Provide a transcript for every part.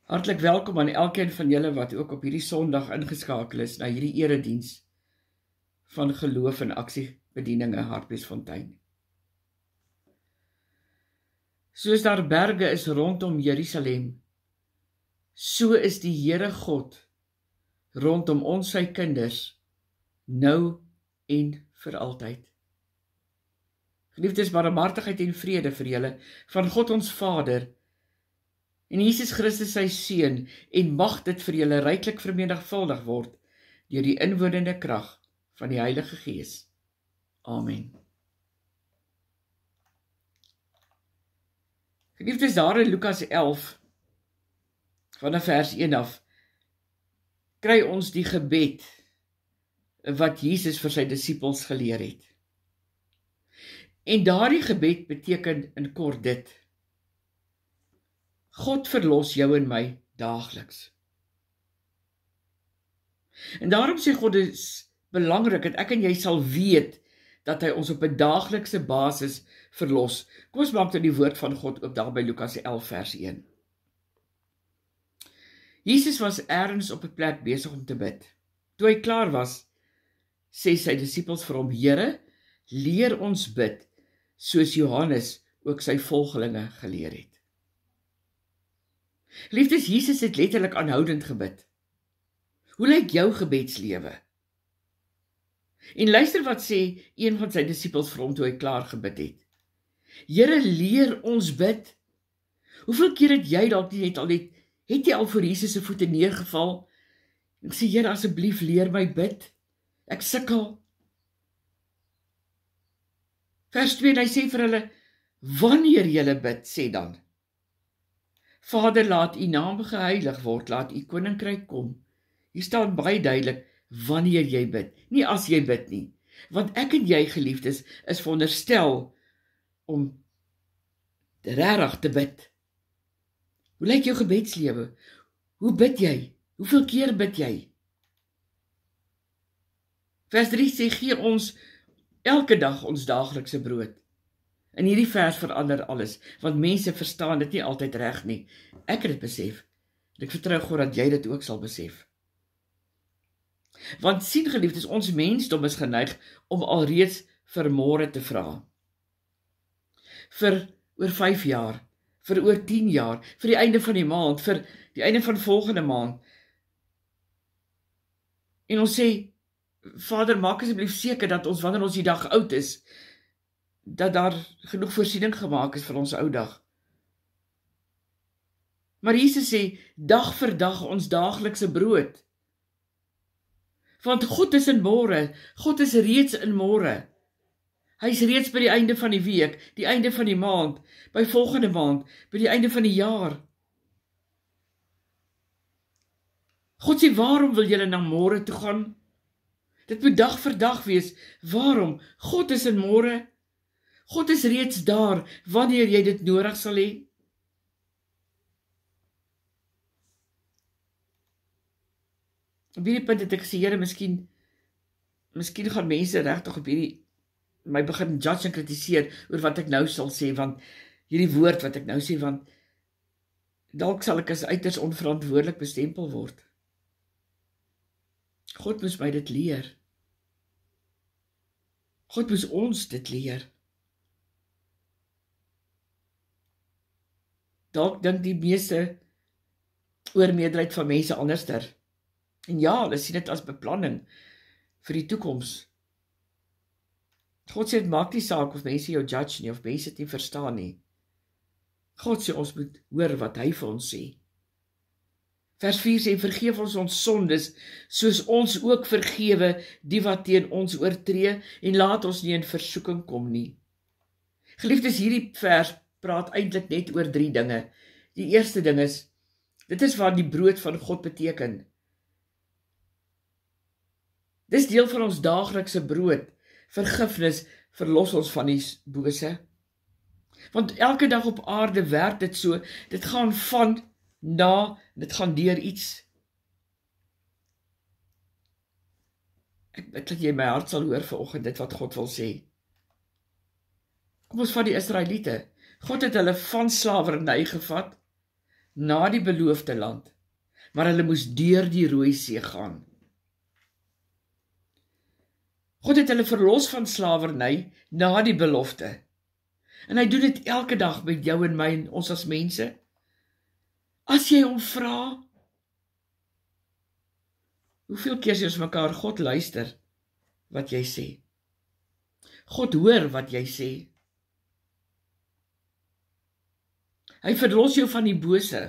Hartlik welkom aan elkeen van julle wat ook op hierdie Sondag ingeskakel is na hierdie erediens van Geloof en Aksie Bedieninge Hartbeesfontein. Soos daar berge is rondom Jerusalem, so is die Here God rondom ons sy kinders, nou en vir altyd. Geliefdes, barmhartigheid en vrede vir julle van God ons Vader en Jesus Christus sy Seun, en mag dit vir julle ryklik vermenigvuldig word deur die inwonende krag van die Heilige Gees. Amen. Geliefdes, daar in Lukas 11, vanaf vers 1 af, kry ons die gebed wat Jesus vir sy disippels geleer het. En daardie gebed beteken in kort dit: God verlos jou en my daagliks. En daarom sê God, dit is belangrik dat ek en jy sal weet dat hy ons op 'n daaglikse basis verlos. Kom ons maak dan die woord van God oop daar by Lukas 11 vers 1. Jesus was ergens op 'n plek besig om te bid. Toe hy klaar was, sê sy disippels vir hom: Here, leer ons bid, soos Johannes ook sy volgelinge geleer het. Liefdes, Jesus het letterlik aanhoudend gebid. Hoe lyk jou gebedslewe? En luister wat sê een van sy disippels vir hom toe hy klaar gebid het. Here, leer ons bid. Hoeveel keer het jy dalk nie het jy al voor Jesus se voete neergeval en sê, Here, asseblief leer my bid. Ek sukkel. Vers 2, hy sê vir hulle, wanneer julle bid, sê dan: Vader, laat u naam geheilig word, laat u koninkryk kom. Hier staan baie duidelik, wanneer jy bid, nie as jy bid nie. Want ek en jy, geliefdes, is veronderstel om regtig te bid. Hoe lyk jou gebedslewe? Hoe bid jy? Hoeveel keer bid jy? Vers 3 sê, gee ons elke dag ons daaglikse brood. In hierdie vers verander alles, want mense verstaan dit nie altyd reg nie. Ek het dit besef, en ek vertrou God dat jy dit ook sal besef. Want sien, geliefdes, ons mensdom is geneig om alreeds vir môre te vra. Vir oor 5 jaar, vir oor 10 jaar, vir die einde van die maand, vir die einde van volgende maand. En ons sê, Vader, maak asseblief seker dat ons, wanneer ons die dag oud is, dat daar genoeg voorsiening gemaak is vir ons ou dag. Maar Jesus sê, dag vir dag ons daaglikse brood. Want God is in môre, God is reeds in môre. Hy is reeds by die einde van die week, die einde van die maand, by volgende maand, by die einde van die jaar. God sê, waarom wil julle na môre toe gaan? Dit moet dag vir dag wees. Waarom? God is in môre. God is reeds daar, wanneer jy dit nodig sal hê. Op hierdie punt het ek gesê, Here, miskien gaan mense regtig op my begin judge en kritiseer oor wat ek nou sal sê, want hierdie woord wat ek nou sê, want dalk sal ek as uiters onverantwoordelik bestempel word. God moes my dit leer. God moes ons dit leer. Dalk dink die meeste oormeerderheid van mense anderster. En ja, hulle sien dit as beplanning vir die toekoms. God sê, dit maak nie saak of mense jou judge nie, of mense dit nie verstaan nie. God sê, ons moet hoor wat hy vir ons sê. Vers 4 sê, vergeef ons sondes, soos ons ook vergewe die wat teen ons oortree, en laat ons nie in versoeking kom nie. Geliefdes, hierdie vers praat eintlik net oor 3 dinge. Die eerste ding is, dit is wat die brood van God beteken. Dis deel van ons daaglikse brood. Vergifnis verlos ons van die bose. Want elke dag op aarde werk dit so, dit gaan van, na, dit gaan deur iets. Ek bid dat jy my hart sal hoor vanoggend dit wat God wil sê. Kom ons vat die Israeliete. God het hulle van slawerny gevat na die beloofde land, maar hulle moes deur die Rooi See gaan. God het hulle verlos van slawerny na die belofte. En hy doen dit elke dag met jou en my en ons as mense. As jy hom vra, hoeveel keer sê ons mekaar, God luister wat jy sê. God hoor wat jy sê. Hy verlos jou van die bose,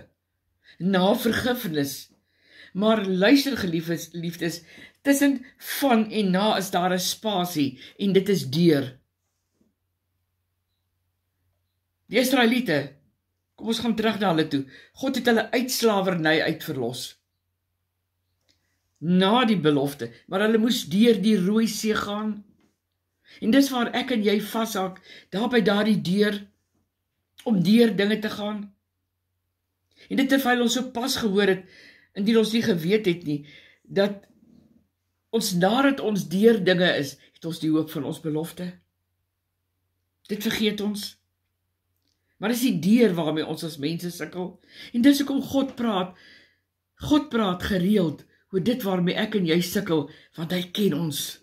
na vergifnis. Maar luister geliefdes, tussen van en na is daar 'n spasie, en dit is deur. Die Israeliete, kom ons gaan terug na hulle toe, God het hulle uit slawerny uitverlos. Na die belofte, maar hulle moes deur die Rooi See gaan. En dis waar ek en jy vashak, daar by daardie deur, om deur dinge te gaan. En dit terwyl ons so pas gehoor het, indien ons nie geweet het nie, dat ons nadat ons deur dinge is, het ons die hoop van ons belofte. Dit vergeet ons. Maar dis die deur waarmee ons as mense sukkel. En dis hoekom God praat gereeld oor dit waarmee ek en jy sukkel, want hy ken ons.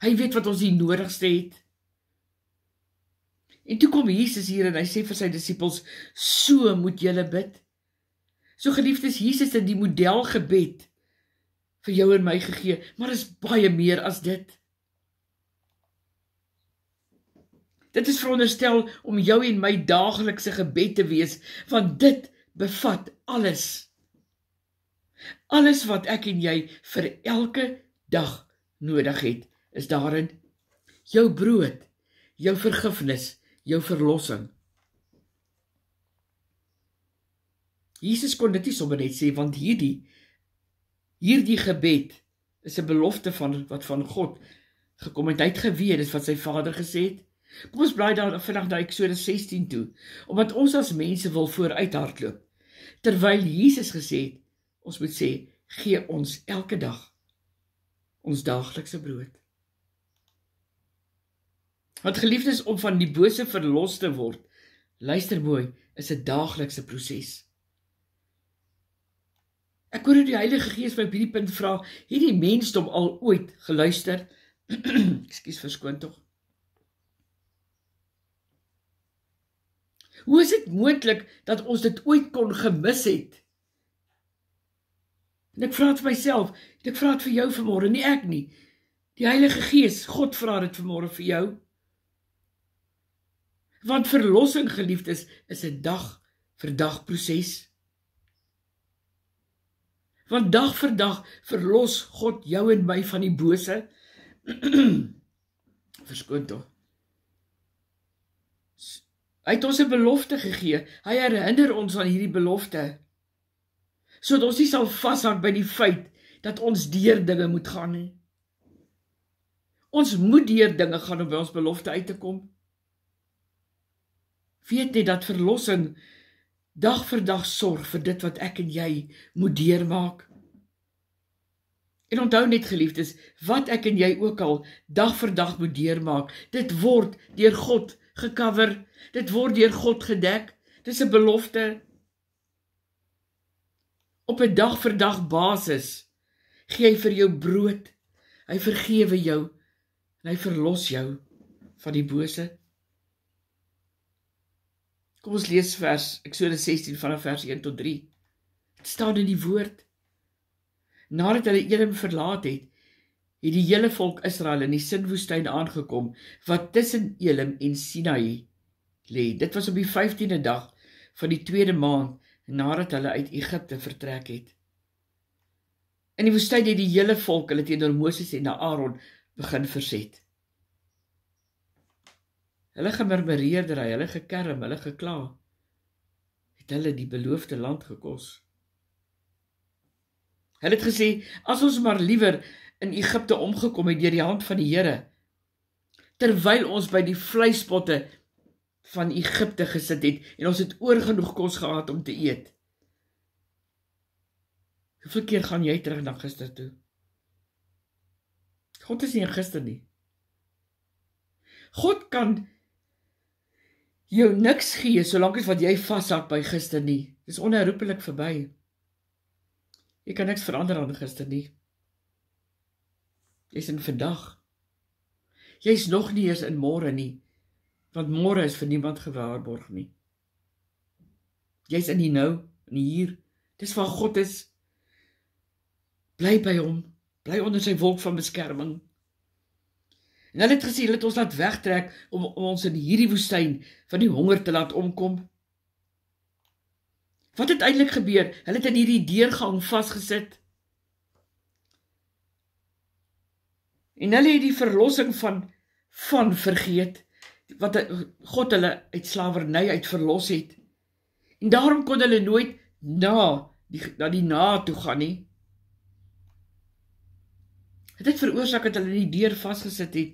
Hy weet wat ons die nodigste het. En toe kom Jesus hier en hy sê vir sy disippels, so moet julle bid. So geliefdes, Jesus het die modelgebed vir jou en my gegee, maar is baie meer as dit. Dit is veronderstel om jou en my daaglikse gebed te wees, want dit bevat alles. Alles wat ek en jy vir elke dag nodig het, is daarin jou brood, jou vergifnis, jou verlossing. Jesus kon dit nie sommer net sê, want hierdie gebed is 'n belofte wat van God gekom het. Hy het geweet, dit wat sy Vader gesê het. Kom ons blaai daar vandag na Eksodus 16 toe, omdat ons as mense wil vooruit hardloop, terwyl Jesus gesê het, ons moet sê, gee ons elke dag ons daaglikse brood. Want geliefdes, om van die bose verlos te word, luister mooi, is 'n daaglikse proses. Ek hoor die Heilige Gees my op hierdie punt vra, het die mensdom al ooit geluister? Ekskuus, verskoon tog. Hoe is dit moontlik dat ons dit ooit kon gemis het? En ek vra dit vir myself, en ek vra dit vir jou vanmôre, nie ek nie. Die Heilige Gees, God vra dit vanmôre vir jou. Want verlossing, geliefdes, is 'n dag vir dag proses. Want dag vir dag verlos God jou en my van die bose. Verskoon tog. Hy het ons 'n belofte gegee. Hy herinner ons aan hierdie belofte, sodat ons nie sal vashak by die feit dat ons deur dinge moet gaan nie. Ons moet deur dinge gaan om by ons belofte uit te kom. Weet net dat verlossing dag vir dag sorg vir dit wat ek en jy moet deurmaak. En onthou net, geliefdes, wat ek en jy ook al dag vir dag moet deurmaak, dit word deur God gecover, dit word deur God gedek, dit is 'n belofte. Op 'n dag vir dag basis gee hy vir jou brood, hy vergewe jou, en hy verlos jou van die bose. Kom ons lees Eksodus 16 vanaf vers 1 tot 3. Het staan in die woord. Nadat hulle Edom verlaat het die hele volk Israel in die Sinwoestyn aangekom, wat tussen Elim en Sinai lê. Dit was op die 15de dag van die 2de maand, nadat hulle uit Egipte vertrek het. In die woestyn het die hele volk hulle teenoor Moses en Aaron begin verset. Hulle gemurmureerdery, hulle gekerm, hulle gekla, het hulle die beloofde land gekos. Hulle het gesê, as ons maar liewer in Egipte omgekom het deur die hand van die Here, terwyl ons by die vleispotte van Egipte gesit het, en ons het oorgenoeg kos gehad om te eet. Hoeveel keer gaan jy terug na gister toe? God is nie in gister nie. God kan jou niks gee, solank as wat jy vashak by gister nie. Dis onherroepelik verby. Jy kan niks verander aan gister nie. Jy's in vandag. Jy's nog nie eens in môre nie, want môre is vir niemand gewaarborg nie. Jy's in die nou, in die hier. Dis waar God is. Bly by hom, bly onder sy wolk van beskerming. En hulle het gesê, hulle het ons laat wegtrek om ons in hierdie woestyn van die honger te laat omkom. Wat het eintlik gebeur? Hulle het in hierdie deurgang vasgesit. En hulle het die verlossing van vergeet, wat God hulle uit slawerny uit verlos het. En daarom kon hulle nooit na die toe gaan nie. Het veroorsaak dat hulle in die deur vasgesit het.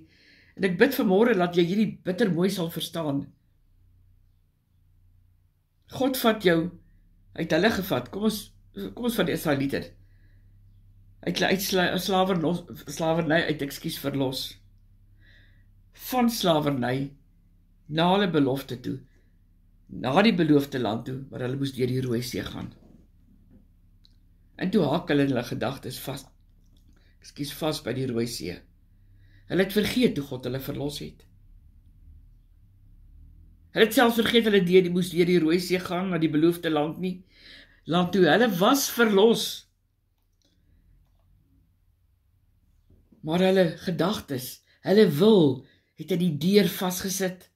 En ek bid vanmôre dat jy hierdie bitter mooi sal verstaan. God vat jou, hy het hulle gevat, kom ons van die Israeliete, uit slawerny uit, verlos. Van slawerny, na hulle belofte toe, na die beloofde land toe, waar hulle moes deur die Rooi See gaan. En toe haak hulle gedagtes vas by die Rooi See. Hulle het vergeet hoe God hulle verlos het. Hulle het selfs vergeet hulle moes deur die Rooi See gaan, na die beloofde land nie. Land toe, hulle was verlos. Maar hulle gedagtes, hulle wil, het in die deur vasgesit,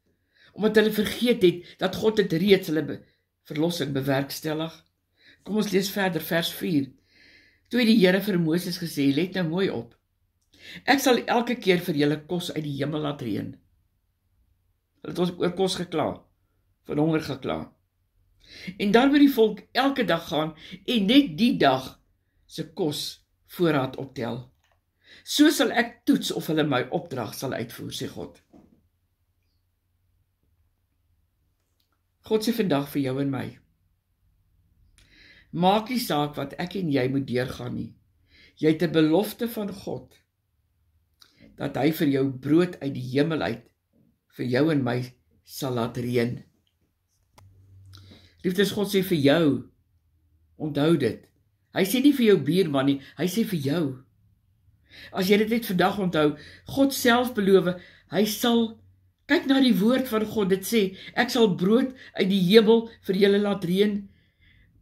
omdat hulle vergeet het, dat God het reeds hulle verlossing bewerkstellig. Kom ons lees verder, vers 4. Toe het die Here vir Moses gesê, let nou mooi op, ek sal elke keer vir julle kos uit die hemel laat reën. Hulle het ons oor kos gekla, van honger gekla. En dan moet die volk elke dag gaan, en net die dag se kos voorraad optel. So sal ek toets of hulle my opdrag sal uitvoer, sê God. God sê vandag vir jou en my, maak nie saak wat ek en jy moet deurgaan nie. Jy het 'n belofte van God, dat hy vir jou brood uit die hemel uit, vir jou en my sal laat reën. Liefdes, God sê vir jou, onthou dit. Hy sê nie vir jou buurman nie, hy sê vir jou. As jy dit net vandag onthou, God self beloof, hy sal, kyk na die woord van God, dit sê, ek sal brood uit die hemel vir julle laat reën,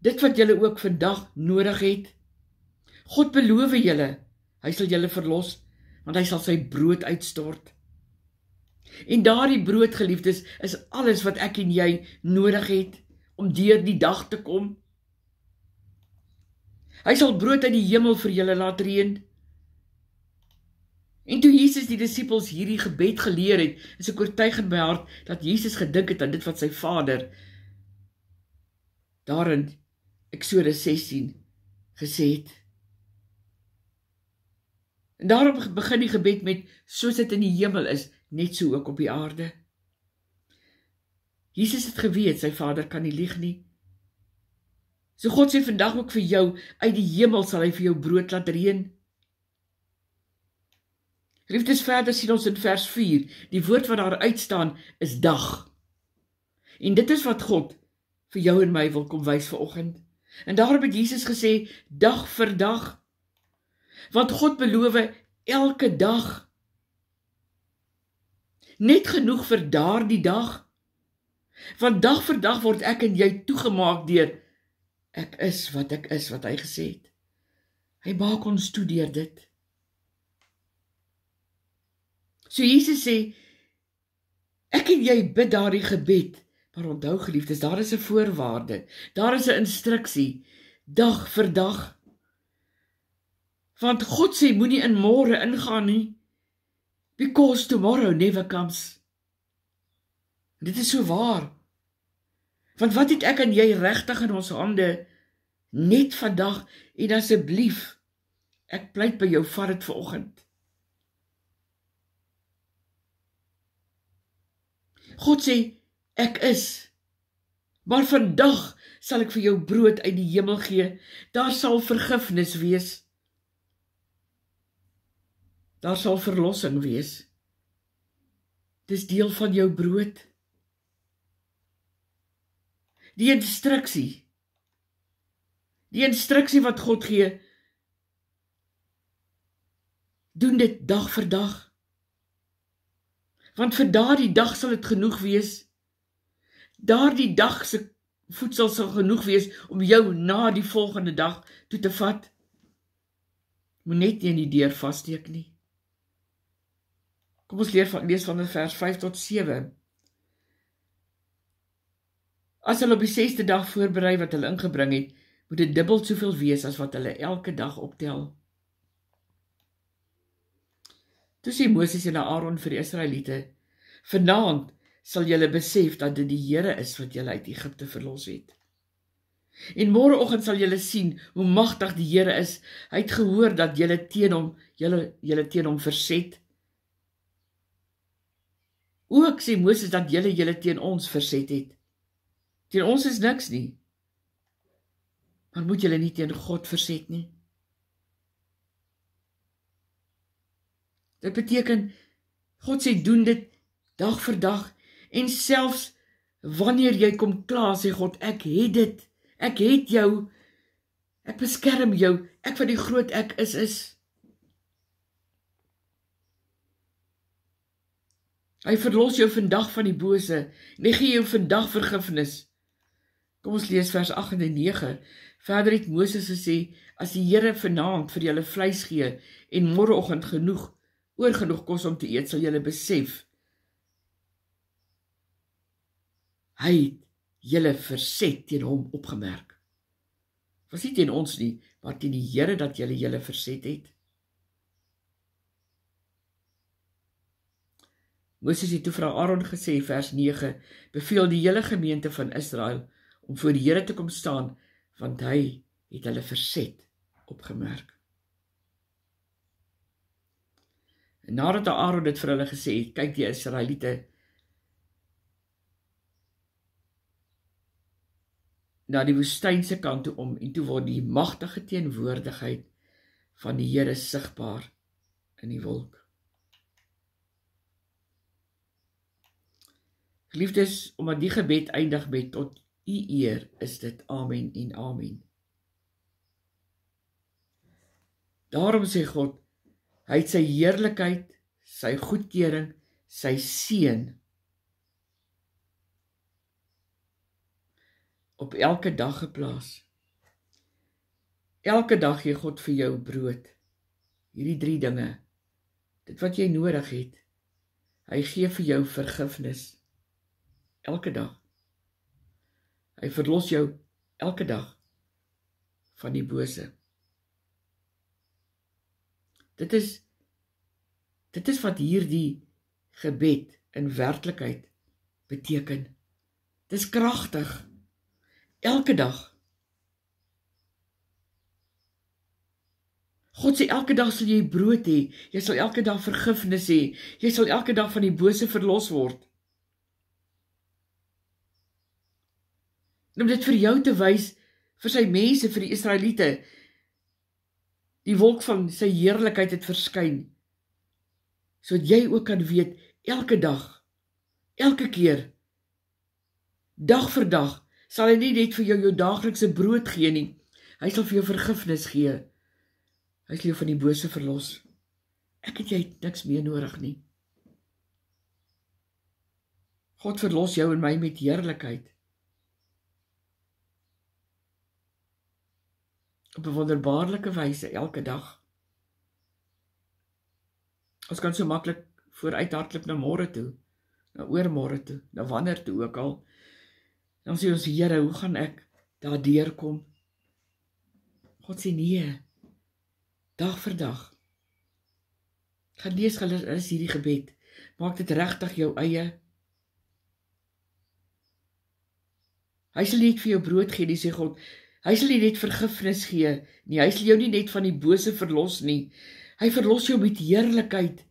dit wat julle ook vandag nodig het. God beloof julle, hy sal julle verlos, want hy sal sy brood uitstort. En daardie brood, geliefdes, is alles wat ek en jy nodig het, om deur die dag te kom. Hy sal brood uit die hemel vir julle laat reën. En toe Jesus die disippels hierdie gebed geleer het, is ek oortuig in my hart, dat Jesus gedink het aan dit wat sy Vader, daarin, Eksodus 16, gesê het. En daarom begin die gebed met, soos dit in die hemel is, net so ook op die aarde. Jesus het geweet, sy Vader kan nie lieg nie. So God sê vandag ook vir jou, uit die hemel sal hy vir jou brood laat reën. Liefdes, verder sien ons in vers 4, die woord wat daar uitstaan is dag. En dit is wat God vir jou en my wil kom wys vanoggend. En daarom het Jesus gesê, dag vir dag. Want God beloof elke dag. Net genoeg vir daardie dag. Want dag vir dag word ek en jy toegemaak deur, ek is, wat hy gesê het. Hy maak ons toe deur dit. So Jesus sê, ek en jy bid daardie gebed, maar onthou geliefdes, daar is 'n voorwaarde, daar is 'n instruksie, dag vir dag. Want God sê, moenie in môre ingaan nie, because tomorrow never comes. Dit is so waar. Want wat het ek en jy regtig in ons hande, net vandag, en asseblief, ek pleit by jou, vat dit vanoggend. God sê, ek is, maar vandag sal ek vir jou brood uit die hemel gee, daar sal vergifnis wees, daar sal verlossing wees, dis deel van jou brood. Die instruksie wat God gee, doen dit dag vir dag. Want vir daardie dag sal dit genoeg wees. Daardie dag se voedsel sal genoeg wees om jou na die volgende dag toe te vat. Moet net nie in die deur vassteek nie. Kom ons lees van vers 5 tot 7. As hulle op die 6de dag voorberei wat hulle ingebring het, moet dit dubbel soveel wees as wat hulle elke dag optel. Toe sê Moses en Aaron vir die Israeliete, vanaand sal julle besef dat dit die Here is wat julle uit Egipte verlos het. En môreoggend sal julle sien hoe magtig die Here is. Hy het gehoor dat julle teen hom verset. Ook sê Moses dat julle teen ons verset het. Teen ons is niks nie. Maar moet julle nie teen God verset nie? Dit beteken, God sê doen dit dag vir dag, en selfs wanneer jy kom kla, sê God, ek het dit, ek het jou, ek beskerm jou, ek wat die groot ek is. Hy verlos jou vandag van die bose, en hy gee jou vandag vergifnis. Kom ons lees vers 8 en 9. Verder het Moses gesê, as die Here vanaand vir julle vleis gee, en môreoggend oorgenoeg kos om te eet, sal julle besef, hy het julle verset teen hom opgemerk. Was nie teen ons nie, maar teen die Here dat julle verset het. Moses het toe vir Aaron gesê, vers 9, beveel die hele gemeente van Israel om voor die Here te kom staan, want hy het hulle verset opgemerk. En nadat Aaron dit vir hulle gesê het, kyk die Israeliete na die woestynse kant toe om, en toe word die magtige teenwoordigheid van die Here sigbaar in die wolk. Geliefdes, omdat die gebed eindig met tot u eer, is dit amen en amen. Daarom sê God, hy het sy heerlikheid, sy goedkeuring, sy seën op elke dag geplaas. Elke dag gee God vir jou brood. Hierdie 3 dinge, dit wat jy nodig het. Hy gee vir jou vergifnis. Elke dag. Hy verlos jou elke dag van die bose. Dit is wat hierdie gebed in werklikheid beteken. Dit is kragtig. Elke dag. God sê elke dag sal jy brood hê, jy sal elke dag vergifnis hê, jy sal elke dag van die bose verlos word. En om dit vir jou te wys, vir sy mense, vir die Israeliete, die wolk van sy heerlikheid het verskyn, sodat jy ook kan weet, elke dag, elke keer, dag vir dag, sal hy nie net vir jou daaglikse brood gee nie, hy sal vir jou vergifnis gee, hy sal jou van die bose verlos. Ek het jy niks meer nodig nie. God verlos jou en my met heerlikheid. Op 'n wonderbaarlike wyse elke dag. Ons kan so maklik vooruit hardloop na môre toe, na oormôre toe, na wanneer toe ook al. Dan sê ons, Here, hoe gaan ek daardeur kom? God sê nee, dag vir dag. Gaan lees is hierdie gebed. Maak dit regtig jou eie. Hy sal nie vir jou brood gee, nie sê God. Hy sal nie net vergifnis gee nie. Hy sal jou nie net van die bose verlos nie. Hy verlos jou met heerlikheid.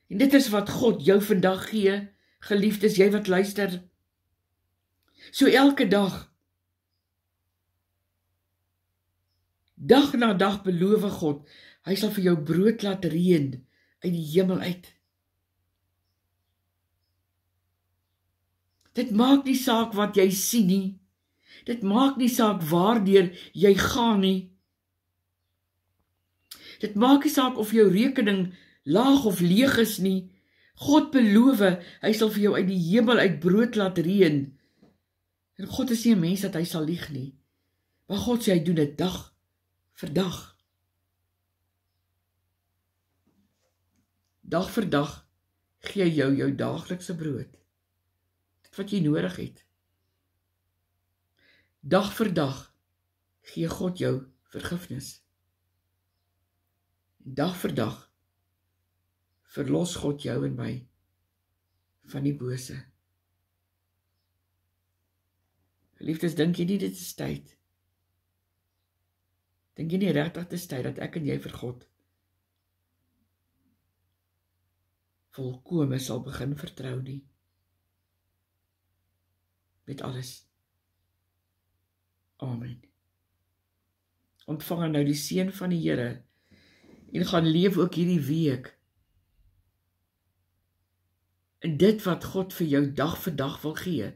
En dit is wat God jou vandag gee, geliefdes, jy wat luister. So elke dag, dag na dag beloof God, hy sal vir jou brood laat reën uit die hemel uit. Dit maak nie saak wat jy sien nie. Dit maak nie saak waardeur jy gaan nie. Dit maak nie saak of jou rekening laag of leeg is nie. God beloof, hy sal vir jou uit die hemel uit brood laat reën. En God is nie 'n mens dat hy sal lieg nie. Maar God sê hy doen dit dag vir dag. Dag vir dag gee hy jou daaglikse brood. Dit wat jy nodig het. Dag vir dag gee God jou vergifnis. Dag vir dag verlos God jou en my van die bose. Geliefdes, dink jy nie dit is tyd? Dink jy nie regtig dit is tyd dat ek en jy vir God volkome sal begin vertrou nie? Met alles. Amen. Ontvang nou die seën van die Here en gaan leef ook hierdie week in dit wat God vir jou dag vir dag wil gee.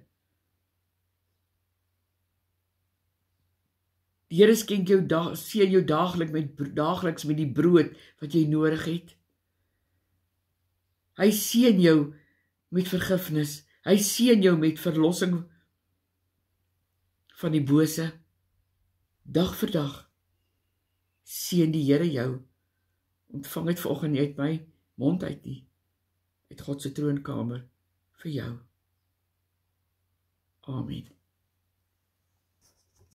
Die Here skenk jou seën jou daagliks met die brood wat jy nodig het. Hy seën jou met vergifnis. Hy seën jou met verlossing van die bose. Dag vir dag seën die Here jou. Ontvang dit vanoggend nie uit my mond uit nie. Uit God se troonkamer vir jou. Amen.